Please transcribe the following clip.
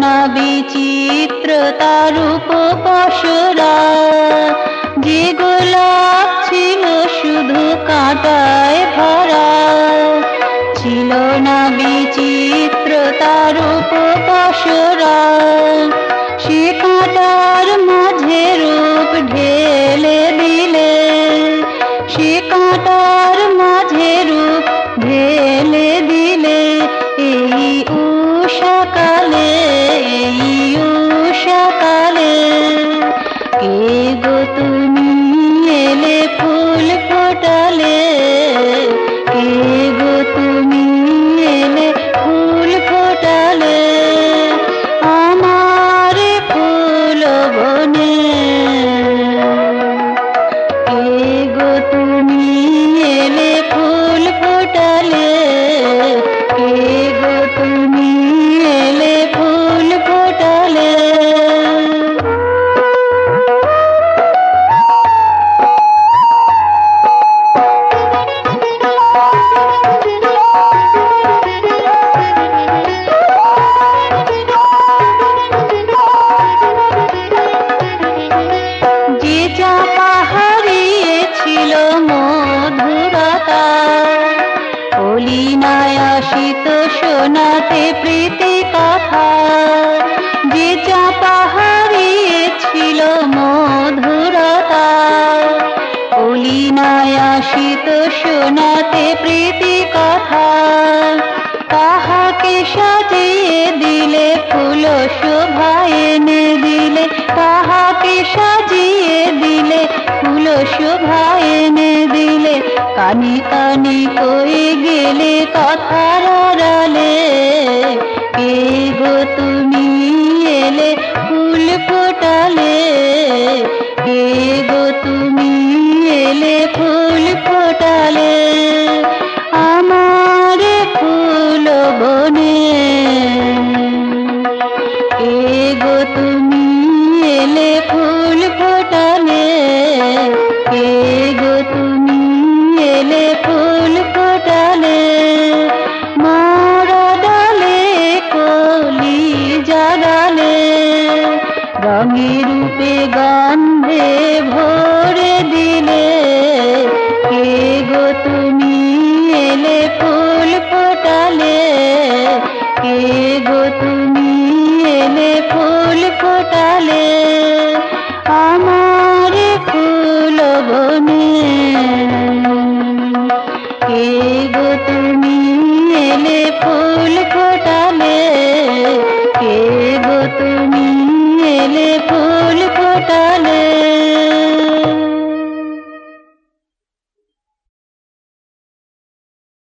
না বিচিত্রতা রূপ পসরা, যে গোলাপ ছিল শুধু কাঁটায় ভরা। ছিল না বিচিত্রতা রূপ পসরা, সে কাঁটার মাঝে রূপ ঢেলে দিলে, সে কাঁটার মাঝে রূপ ঢেলে দিলে। এই উষাকালে, এই উষাকালে, কে গো তুমি এলে ফুল ফোটালে, কে গো তুমি এলে ফুল ফোটালে আমার ফুল বনে। কে গো তুমি এলে ফুল ফোটালে, কে গো তুমি এলে ফুল ফোটালে। যে চাপা হারিয়েছিল মধুরতা, কলিনায় আসিত শোনাতে প্রীতি কথা। যে চাপা হারিয়েছিল মধুরতা, কলিনায় আসিত শোনাতে প্রীতি কথা। তাহাকে সাজিয়ে দিলে ফুল শোভা এনে দিলে, তাহাকে সাজিয়ে দিলে ফুল শোভা এনে দিলে। কানে কানে কয়ে গেলে কথার আড়ালে, কে গো তুমি এলে ফুল ফোটালে, কে গো তুমি এলে ফুল ফোটালে আমার ফুল বনে। কে গো তুমি এলে ফুল ফোটালে, কে গো তুমি এলে ফুল ফোটালে। মরা ডালে কলি জাগালে, রঙে রূপে গন্ধে ভরে দিলে। কে গো তুমি এলে ফুল ফোটালে, কে গো তুমি